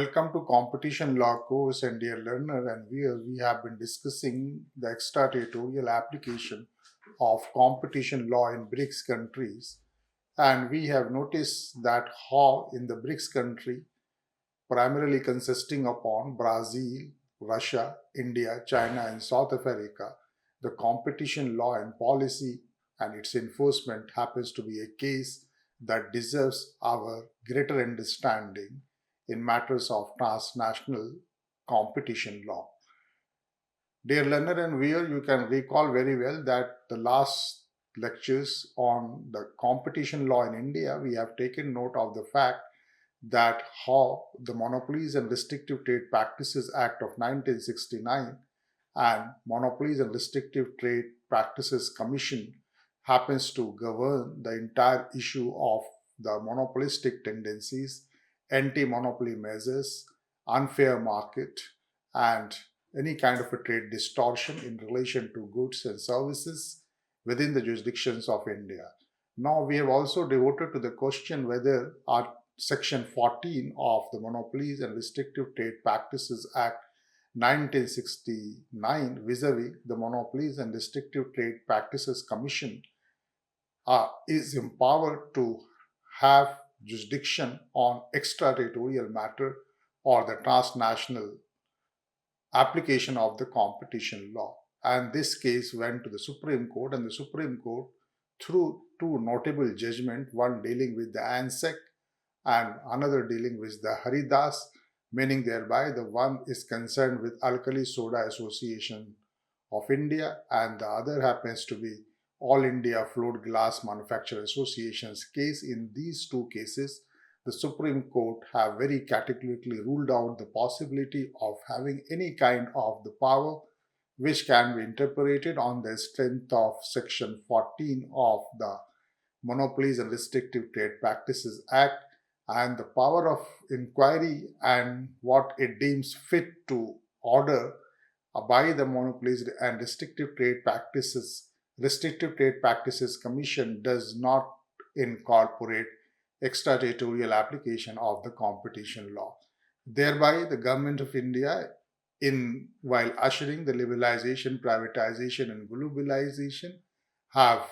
Welcome to Competition Law course and dear learner, and we have been discussing the extraterritorial application of competition law in BRICS countries, and we have noticed that how in the BRICS country, primarily consisting upon Brazil, Russia, India, China, and South Africa, the competition law and policy and its enforcement happens to be a case that deserves our greater understanding in matters of transnational competition law. Dear learner and viewer, you can recall very well that the last lectures on the competition law in India, we have taken note of the fact that how the Monopolies and Restrictive Trade Practices Act of 1969 and Monopolies and Restrictive Trade Practices Commission happens to govern the entire issue of the monopolistic tendencies, anti-monopoly measures, unfair market, and any kind of a trade distortion in relation to goods and services within the jurisdictions of India. Now, we have also devoted to the question whether our Section 14 of the Monopolies and Restrictive Trade Practices Act 1969 vis-a-vis the Monopolies and Restrictive Trade Practices Commission is empowered to have jurisdiction on extraterritorial matter or the transnational application of the competition law. And this case went to the Supreme Court, and the Supreme Court, through two notable judgments, one dealing with the ANSEC and another dealing with the Haridas, meaning thereby the one is concerned with Alkali Soda Association of India and the other happens to be All India Float Glass Manufacturer Association's case. In these two cases, the Supreme Court have very categorically ruled out the possibility of having any kind of the power which can be interpreted on the strength of Section 14 of the Monopolies and Restrictive Trade Practices Act and the power of inquiry and what it deems fit to order by the Monopolies and Restrictive Trade Practices Commission does not incorporate extraterritorial application of the competition law. Thereby, the Government of India, in while ushering the liberalization, privatization, and globalization, have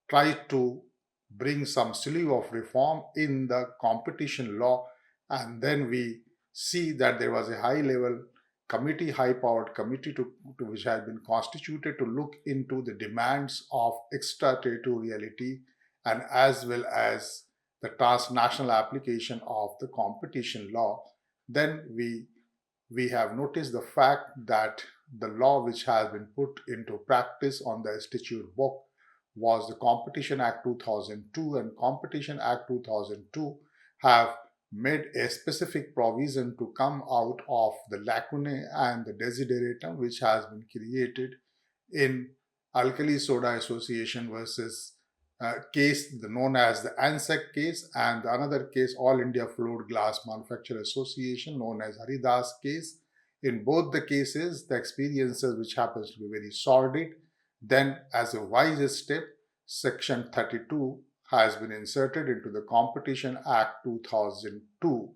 tried to bring some slew of reform in the competition law, and then we see that there was a high level committee, high powered committee to which has been constituted to look into the demands of extraterritoriality and as well as the transnational application of the competition law. Then we have noticed the fact that the law which has been put into practice on the statute book was the Competition Act 2002, and Competition Act 2002 have made a specific provision to come out of the lacunae and the desideratum which has been created in Alkali Soda Association versus case known as the ANSEC case, and another case, All India Float Glass Manufacturer Association, known as Haridas case. In both the cases, the experiences which happens to be very sordid. Then, as a wise step, Section 32 has been inserted into the Competition Act 2002,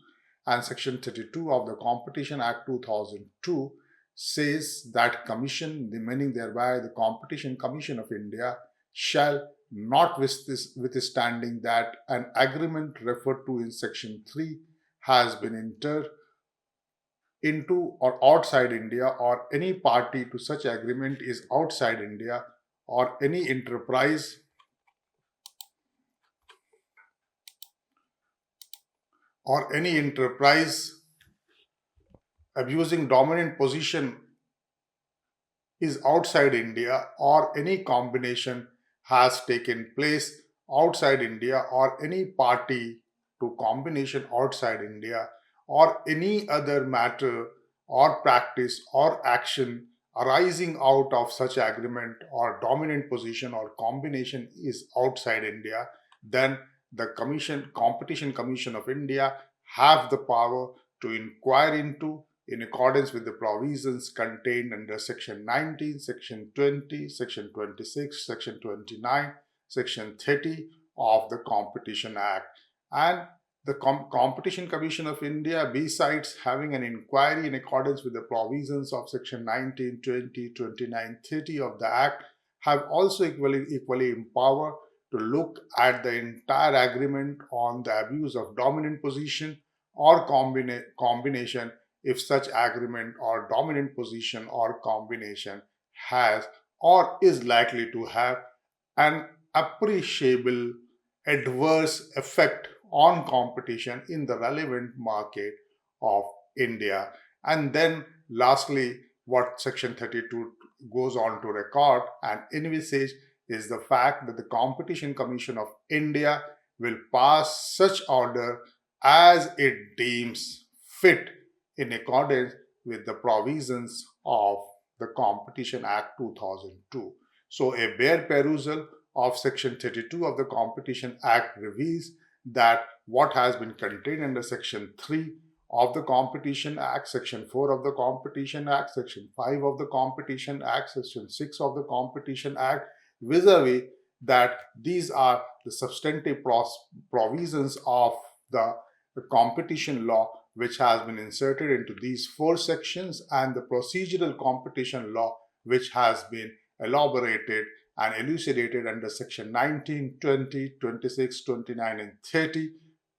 and Section 32 of the Competition Act 2002 says that Commission, meaning thereby the Competition Commission of India, shall notwithstanding that an agreement referred to in Section 3 has been entered into or outside India, or any party to such agreement is outside India, or any enterprise abusing dominant position is outside India, or any combination has taken place outside India, or any party to combination outside India, or any other matter or practice or action arising out of such agreement or dominant position or combination is outside India, then the Competition Commission of India have the power to inquire into in accordance with the provisions contained under Section 19, Section 20, Section 26, Section 29, Section 30 of the Competition Act. And The Competition Commission of India, besides having an inquiry in accordance with the provisions of Section 19, 20, 29, 30 of the Act, have also equally empowered to look at the entire agreement on the abuse of dominant position or combination if such agreement or dominant position or combination has or is likely to have an appreciable adverse effect on competition in the relevant market of India. And then, lastly, what Section 32 goes on to record and envisage is the fact that the Competition Commission of India will pass such order as it deems fit in accordance with the provisions of the Competition Act 2002. So, a bare perusal of Section 32 of the Competition Act reveals that what has been contained under Section 3 of the Competition Act, Section 4 of the Competition Act, Section 5 of the Competition Act, Section 6 of the Competition Act, vis-a-vis that these are the substantive provisions of the competition law which has been inserted into these four sections, and the procedural competition law which has been elaborated and elucidated under Section 19, 20, 26, 29, and 30.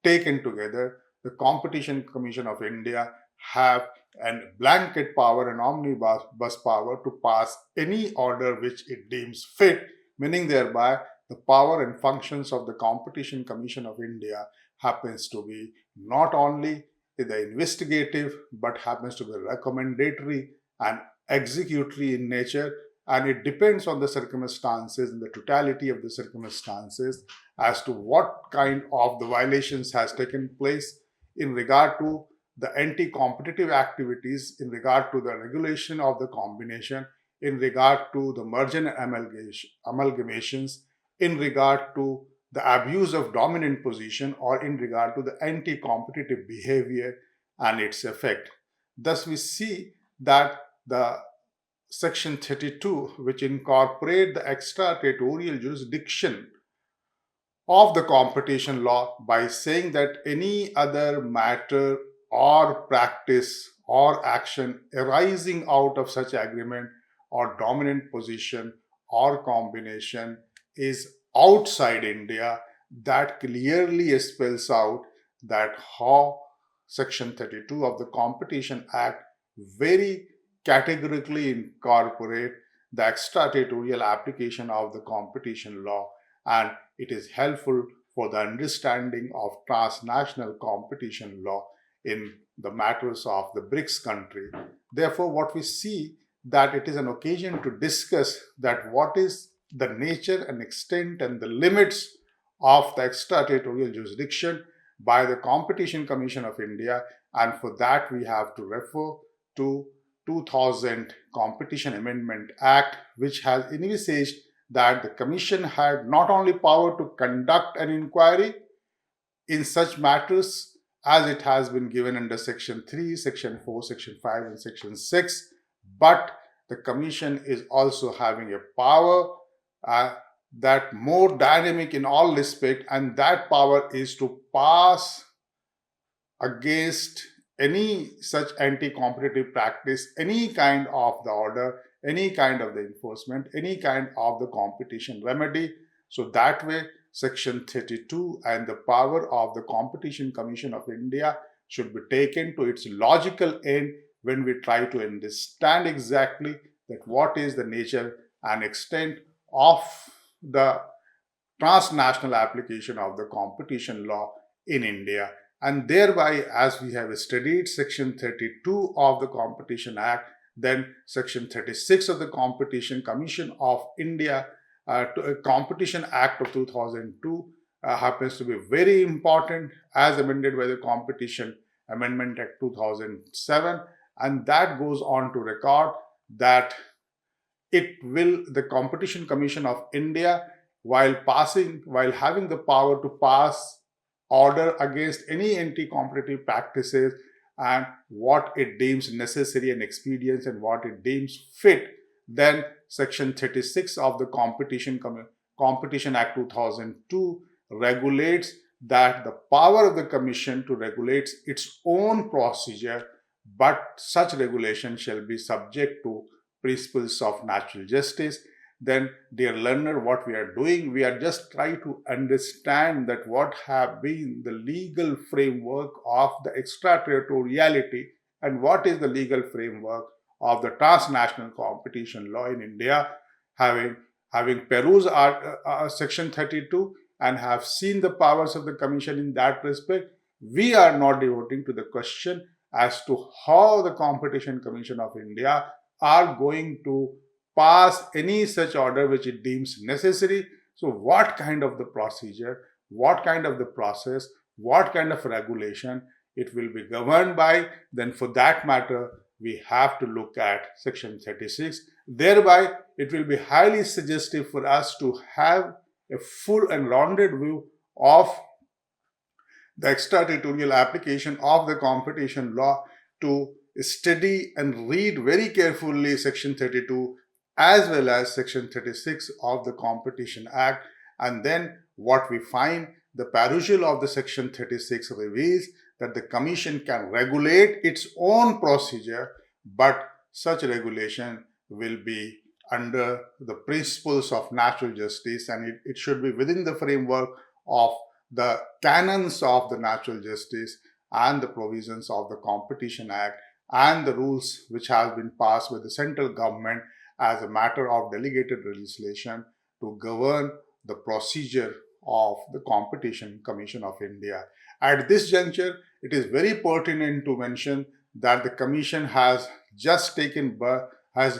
Taken together, the Competition Commission of India have a blanket power and omnibus power to pass any order which it deems fit, meaning thereby the power and functions of the Competition Commission of India happens to be not only the investigative but happens to be recommendatory and executory in nature, and it depends on the circumstances and the totality of the circumstances as to what kind of the violations has taken place in regard to the anti-competitive activities, in regard to the regulation of the combination, in regard to the merger and amalgamations, in regard to the abuse of dominant position, or in regard to the anti-competitive behavior and its effect. Thus, we see that the Section 32, which incorporate the extraterritorial jurisdiction of the competition law by saying that any other matter or practice or action arising out of such agreement or dominant position or combination is outside India, that clearly spells out that how Section 32 of the Competition Act very categorically incorporate the extraterritorial application of the competition law, and it is helpful for the understanding of transnational competition law in the matters of the BRICS country. Therefore, what we see that it is an occasion to discuss that what is the nature and extent and the limits of the extraterritorial jurisdiction by the Competition Commission of India, and for that we have to refer to 2000 Competition Amendment Act, which has envisaged that the Commission had not only power to conduct an inquiry in such matters as it has been given under Section 3, Section 4, Section 5, and Section 6, but the Commission is also having a power that more dynamic in all respect, and that power is to pass against any such anti-competitive practice, any kind of the order, any kind of the enforcement, any kind of the competition remedy. So that way, Section 32 and the power of the Competition Commission of India should be taken to its logical end when we try to understand exactly that what is the nature and extent of the transnational application of the competition law in India. And thereby, as we have studied Section 32 of the Competition Act, then Section 36 of the Competition Commission of India, Competition Act of 2002 happens to be very important as amended by the Competition Amendment Act 2007, and that goes on to record that the Competition Commission of India, while having the power to pass order against any anti-competitive practices and what it deems necessary and expedient and what it deems fit, then Section 36 of the Competition Act 2002 regulates that the power of the Commission to regulate its own procedure, but such regulation shall be subject to principles of natural justice. Then, dear learner, what we are doing, we are just trying to understand that what have been the legal framework of the extraterritoriality and what is the legal framework of the transnational competition law in India, having perused section 32 and have seen the powers of the Commission in that respect. We are not devoting to the question as to how the Competition Commission of India are going to pass any such order which it deems necessary. So what kind of the procedure, what kind of the process, what kind of regulation it will be governed by, then for that matter, we have to look at section 36. Thereby, it will be highly suggestive for us to have a full and rounded view of the extraterritorial application of the competition law, to study and read very carefully section 32 as well as section 36 of the Competition Act. And then what we find, the perusal of the section 36 reveals that the Commission can regulate its own procedure, but such regulation will be under the principles of natural justice, and it should be within the framework of the canons of the natural justice and the provisions of the Competition Act and the rules which have been passed by the central government as a matter of delegated legislation to govern the procedure of the Competition Commission of India. At this juncture, it is very pertinent to mention that the Commission has just taken birth, has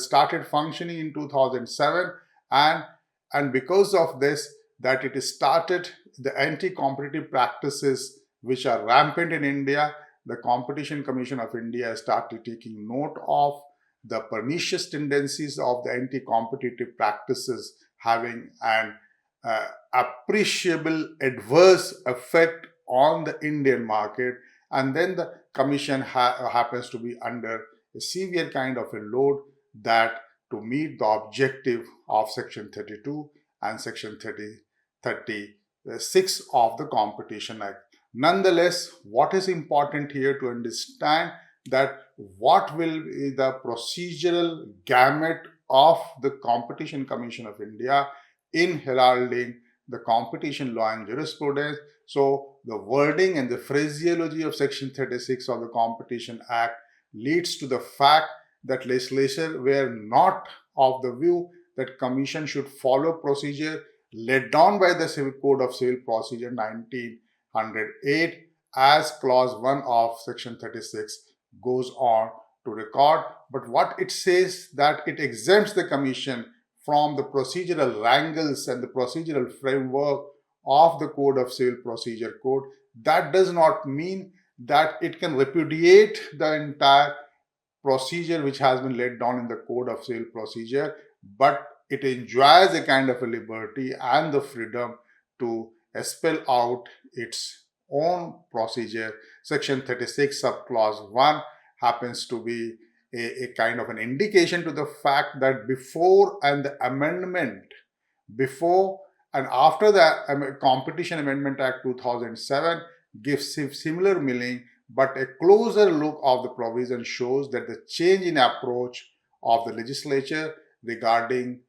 started functioning in 2007, and because of this, that it started the anti-competitive practices which are rampant in India. The Competition Commission of India started taking note of the pernicious tendencies of the anti-competitive practices having an appreciable adverse effect on the Indian market, and then the Commission happens to be under a severe kind of a load that to meet the objective of section 32 and section 36 of the Competition Act. Nonetheless, what is important here to understand that what will be the procedural gamut of the Competition Commission of India in heralding the competition law and jurisprudence. So the wording and the phraseology of section 36 of the Competition Act leads to the fact that legislators were not of the view that Commission should follow procedure laid down by the Civil Code of Civil Procedure 1908, as clause 1 of section 36 goes on to record. But what it says, that it exempts the Commission from the procedural wrangles and the procedural framework of the Code of Civil Procedure Code. That does not mean that it can repudiate the entire procedure which has been laid down in the Code of Civil Procedure, but it enjoys a kind of a liberty and the freedom to spell out its own procedure. Section 36 subclause 1 happens to be a kind of an indication to the fact that before and after the Competition Amendment Act 2007 gives similar meaning, but a closer look of the provision shows that the change in approach of the legislature regarding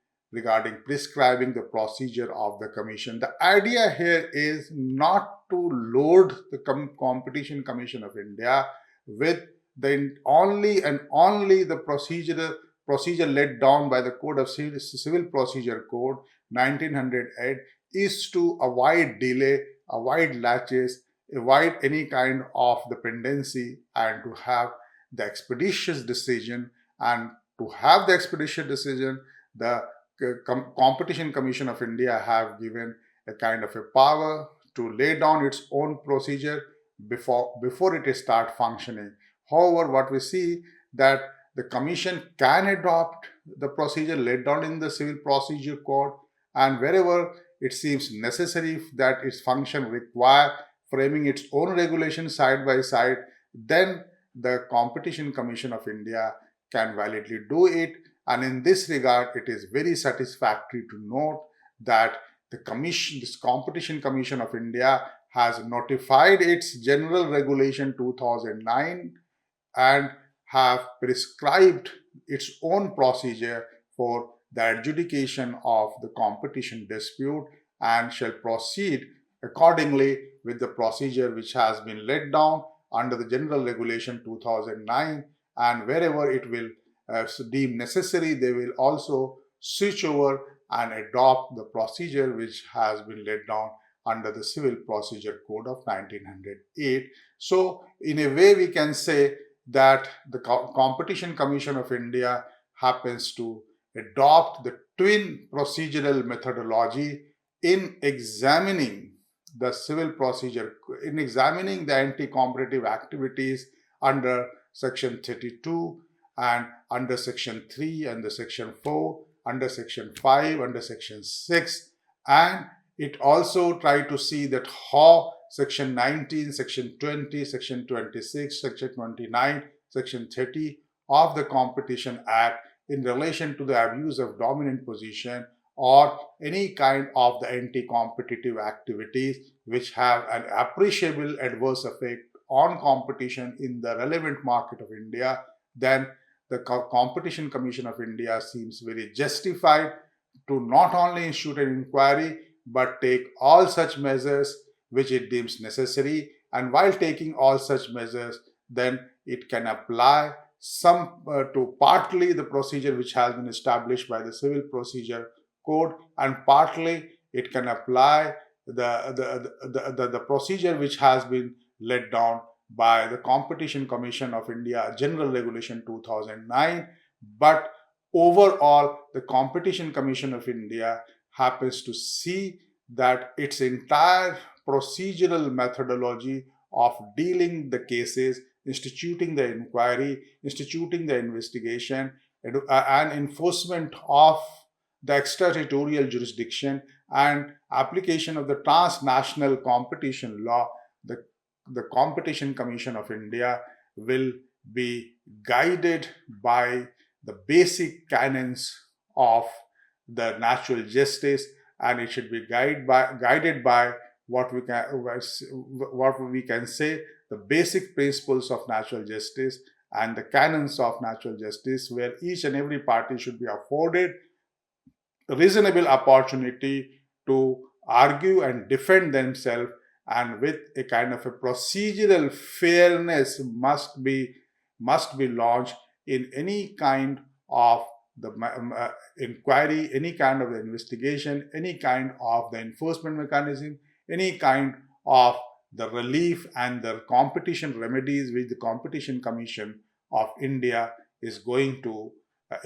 prescribing the procedure of the Commission. The idea here is not to load the Competition Commission of India with the only the procedure laid down by the Code of Civil Procedure Code 1908, is to avoid delay, avoid latches, avoid any kind of dependency, and to have the expeditious decision. And to have the expeditious decision, the Competition Commission of India have given a kind of a power to lay down its own procedure before it start functioning. However, what we see that the Commission can adopt the procedure laid down in the Civil Procedure Code, and wherever it seems necessary that its function require framing its own regulations side by side, then the Competition Commission of India can validly do it. And in this regard, it is very satisfactory to note that this Competition Commission of India has notified its General Regulation 2009 and have prescribed its own procedure for the adjudication of the competition dispute and shall proceed accordingly with the procedure which has been laid down under the General Regulation 2009, and wherever it will deem necessary, they will also switch over and adopt the procedure which has been laid down under the Civil Procedure Code of 1908. So, in a way, we can say that the Competition Commission of India happens to adopt the twin procedural methodology in examining the civil procedure, in examining the anti-competitive activities under Section 32 and under Section 3, under Section 4, under Section 5, under Section 6, and it also try to see that how Section 19, Section 20, Section 26, Section 29, Section 30 of the Competition Act in relation to the abuse of dominant position or any kind of the anti-competitive activities which have an appreciable adverse effect on competition in the relevant market of India, then the Competition Commission of India seems very justified to not only issue an inquiry but take all such measures which it deems necessary, and while taking all such measures, then it can apply some to partly the procedure which has been established by the Civil Procedure Code, and partly it can apply the procedure which has been laid down by the Competition Commission of India, General Regulation 2009. But overall, the Competition Commission of India happens to see that its entire procedural methodology of dealing the cases, instituting the inquiry, instituting the investigation, and enforcement of the extraterritorial jurisdiction and application of the transnational competition law, the Competition Commission of India will be guided by the basic canons of the natural justice, and it should be guided by what we can say the basic principles of natural justice and the canons of natural justice, where each and every party should be afforded a reasonable opportunity to argue and defend themselves, and with a kind of a procedural fairness must be launched in any kind of the inquiry, any kind of the investigation, any kind of the enforcement mechanism, any kind of the relief and the competition remedies which the Competition Commission of India is going to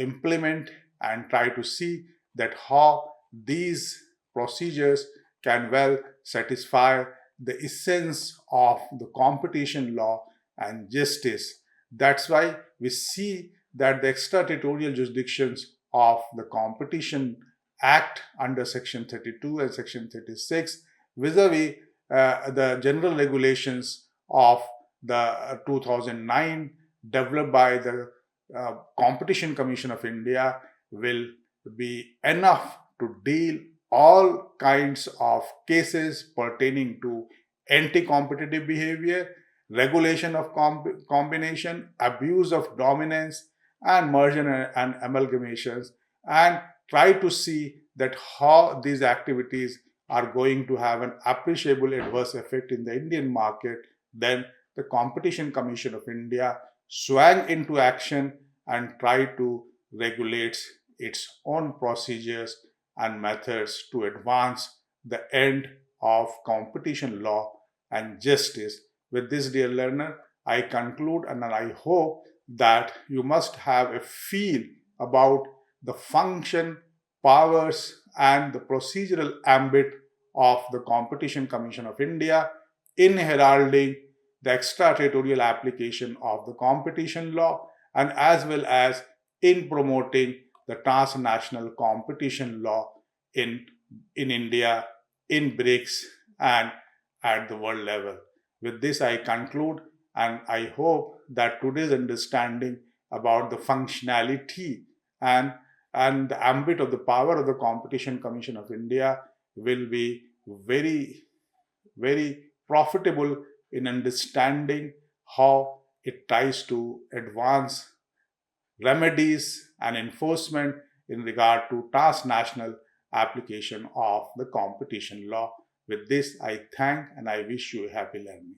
implement, and try to see that how these procedures can well satisfy the essence of the competition law and justice. That's why we see that the extraterritorial jurisdictions of the Competition Act under Section 32 and Section 36 vis-a-vis the general regulations of the 2009 developed by the Competition Commission of India will be enough to deal all kinds of cases pertaining to anti-competitive behavior, regulation of combination, abuse of dominance, and merger and amalgamations, and try to see that how these activities are going to have an appreciable adverse effect in the Indian market. Then the Competition Commission of India swang into action and try to regulate its own procedures and methods to advance the end of competition law and justice. With this, dear learner, I conclude, and I hope that you must have a feel about the function, powers, and the procedural ambit of the Competition Commission of India in heralding the extraterritorial application of the competition law, and as well as in promoting the transnational competition law in India, in BRICS, and at the world level. With this, I conclude, and I hope that today's understanding about the functionality and the ambit of the power of the Competition Commission of India will be very, very profitable in understanding how it tries to advance remedies and enforcement in regard to transnational application of the competition law. With this, I thank and I wish you a happy learning.